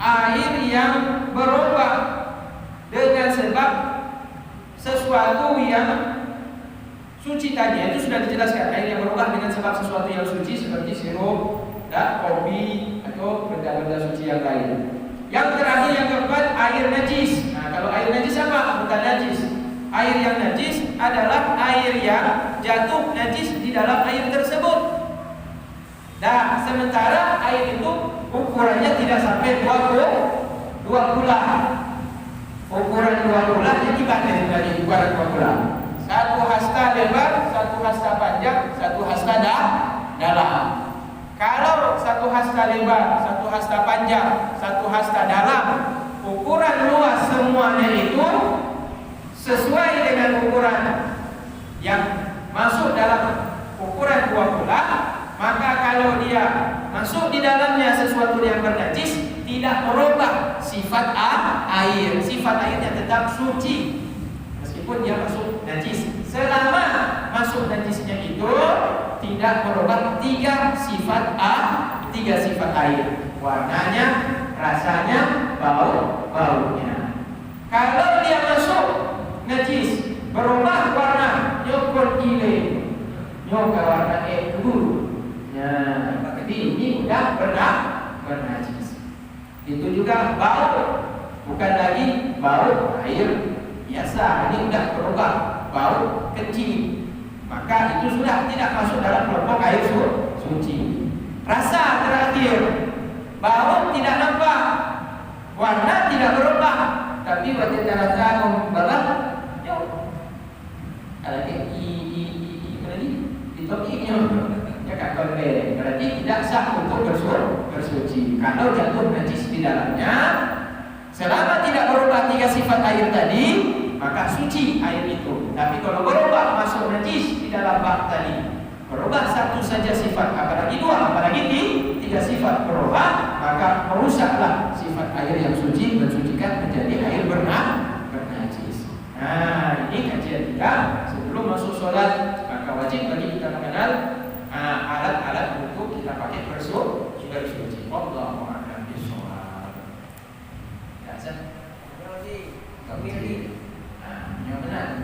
air yang berubah dengan sebab sesuatu yang suci tadi. Itu sudah dijelaskan, air yang berubah dengan sebab sesuatu yang suci seperti sirup, kopi atau benda-benda suci yang lain. Yang terakhir, yang keempat, air najis. Nah, kalau air najis apa? Bukan najis. Air yang najis adalah air yang jatuh najis di dalam air tersebut. Nah, sementara air itu ukurannya tidak sampai 2 bulan. Ukuran 2 bulan jadi banyak dari ukuran 2 bulan. 1 hasta lebar, 1 hasta panjang, 1 hasta dalam. Kalau 1 hasta lebar, 1 hasta panjang, 1 hasta dalam, ukuran luas semuanya itu sesuai dengan ukuran yang masuk dalam ukuran 2 bulan, maka kalau dia masuk di dalamnya sesuatu yang bernajis, tidak merubah sifat air. Sifat airnya tetap suci meskipun dia masuk najis. Selama masuk najisnya itu tidak merubah 3 sifat air. Warnanya, rasanya, baunya. Kalau dia masuk najis, berubah warna, nyokor ile, nyokor warna dulu. Jadi ini udah bernajis. Itu juga bau, bukan lagi bau air biasa. Ini udah berubah bau kecil. Maka itu sudah tidak masuk dalam kelompok air suci. Rasa terakhir, bau tidak nampak, warna tidak berubah, tapi wajah rasa membelah. Ada berarti tidak sah untuk bersuci. Kalau jatuh najis di dalamnya, selama tidak berubah 3 sifat air tadi, maka suci air itu. Tapi kalau berubah masuk najis di dalam bak tadi, berubah 1 saja sifat, apalagi 2, apalagi 3 sifat berubah, maka merusaklah sifat air yang suci, mensucikan menjadi air bernajis. Nah, ini kajian kita sebelum masuk sholat. Maka wajib bagi kita mengenal alat-alat untuk kita pakai bersuci. Allahu a'lam bishawab. Ya, San. Yang benar,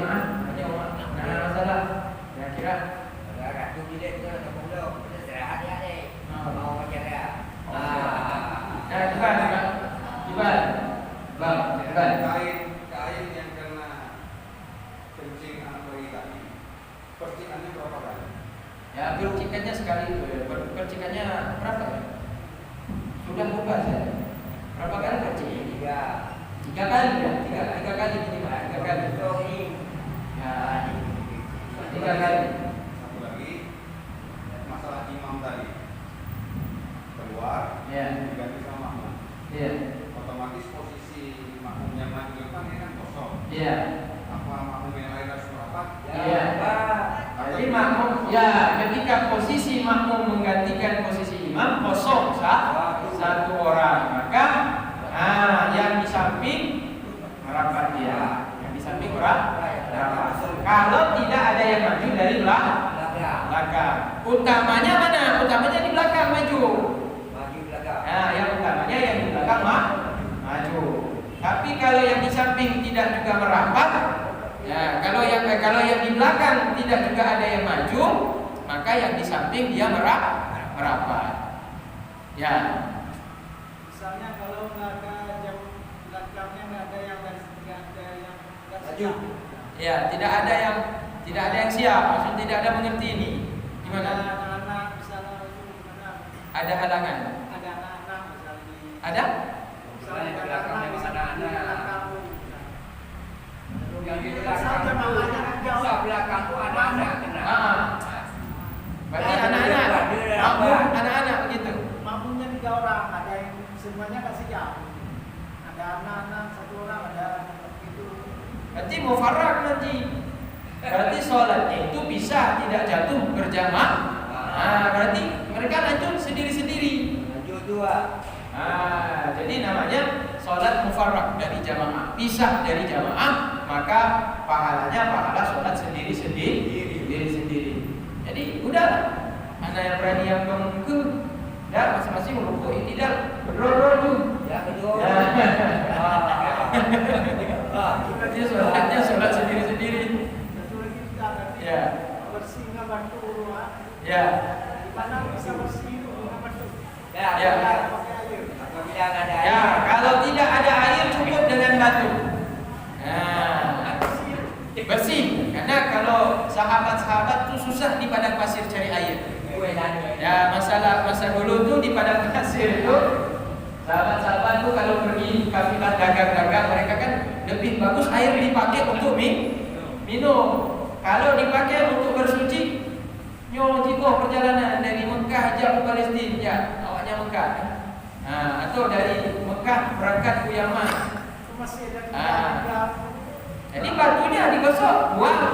maaf, hanya masalah. Kira-kira Agak tu bilik tu nak mula kita istirahat dia ni. Mau macam dia. Kain yang kena kencing anak bayi tadi, percikannya berapa kali? Ya, percikannya sekali itu ya. Percikannya berapa ya? Sudah lupa saya. Berapa kali percik? 3 kali ya? 3 kali minimal. 3 kali. Ya, 3 kali. Satu lagi, masalah imam tadi keluar, diganti sama makmum. Otomatis posisi makmumnya maju ke depan ini kan kosong. Apa makmum yang lain harus merapat? Jadi makmum, ketika posisi makmum menggantikan posisi imam kosong satu orang, maka yang di samping merapat dia. Yang di samping merapat. Kalau tidak ada yang maju dari belakang. Utamanya mana? Utamanya di belakang maju. Yang utamanya yang di belakang maju. Tapi kalau yang di samping tidak juga merapat, Ya, kalau yang di belakang tidak juga ada yang maju, maka yang di samping dia merapat. Ya. Misalnya kalau nggak ada jam belakangnya, nggak ada yang Maju. Ya, tidak ada yang siap, maksud tidak ada mengerti ini. Gimana? Ada anak-anak misalnya itu gimana? Ada halangan. Ada anak-anak misalnya di. Ada? Misalnya Di ada belakang anak-anak memang misalnya ada di anak. belakang kamu, misalnya. Yang di Saja belakang makanya kan jauh. Usah belakang tuh ada anak kena. Berarti Ya, anak-anak, dia makmum apa? anak-anak begitu. Makmumnya 3 orang, ada yang semuanya kasih jam. Ada anak-anak 1 orang, ada itu. Berarti mufarraq nanti. Berarti sholatnya itu bisa tidak jatuh berjamaah. Nah, berarti mereka lanjut sendiri-sendiri. Lanjut dua. Jadi namanya sholat mufarraq dari jamaah, pisah dari jamaah, maka pahalanya pahala sholat sendiri-sendiri. Jadi udah, anak yang berani yang ke, dah masing-masing rukuk tidak berdorong tuh. Ya kedua. Berarti sholatnya sholat sendiri-sendiri. Satu lagi kita nanti Ya. bersih nggak bantu uruan. Ya. Di mana bisa bersih itu nggak bantu. Ya. Ya. Pakai air. Apabila nggak ada Ya, air. kalau tidak ada air cukup dengan batu. Nah, bersih. Karena kalau sahabat-sahabat tuh susah di padang pasir cari air. Gue dan Ya, masa dulu tuh di padang pasir itu sahabat-sahabat tuh kalau pergi kafilah dagang-dagang, mereka kan lebih bagus air dipakai untuk minum. Kalau dipakai untuk bersuci, jika perjalanan dari Mekah aja ke Palestina, ya, awaknya Mekah. Nah, atau dari Mekah berangkat ke Yaman. Itu masih ada Ah. Jadi batunya digosok, buang.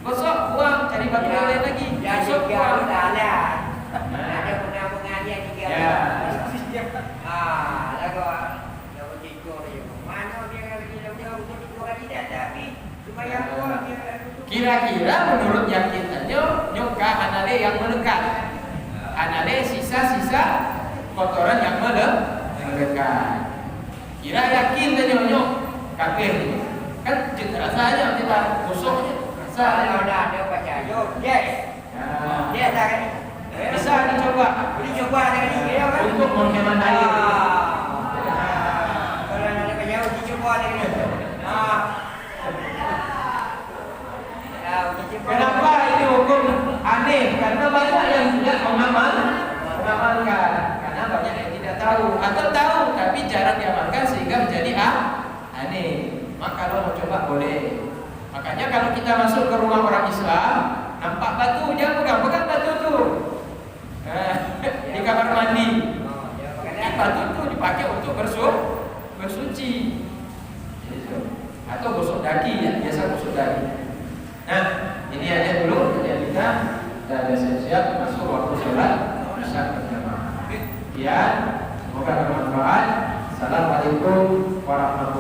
Gosok, buang, cari batu yang lain lagi. Ya Gosok, tiga buang. udah ada. Ada penampungannya tiga. Ya. Lagu lagu tiga dia. Mana dia lagi lagu tiga kali dah tapi cuma yang dua dia. Kira-kira menurut yakin aja nyoka anale yang melekat. Anale sisa-sisa kotoran yang melekat. Kira yakin aja nyok kakek. Kan rasanya kita gosoknya. Kalau dah ada baca yo, yes. Dia dah kan. Bisa dicoba Boleh coba dengan dia kan. untuk menghemat air. Kalau ada baca uji coba dengan dia. Kenapa ini hukum aneh? Karena banyak yang tidak mengamalkan. Karena banyak yang tidak tahu atau tahu tapi jarang diamalkan sehingga menjadi aneh. Maka kalau mau coba boleh. Makanya kalau kita masuk ke rumah orang Islam, nampak batu, jangan pegang batu tuh. Di kamar mandi. Batu tuh dipakai untuk bersuci. Atau gosok daki ya, biasa gosok daki. Nah, ini aja dulu kajian kita. Kita siap-siap masuk waktu sholat isya berjamaah. Sekian, semoga bermanfaat. Assalamualaikum warahmatullahi wabarakatuh.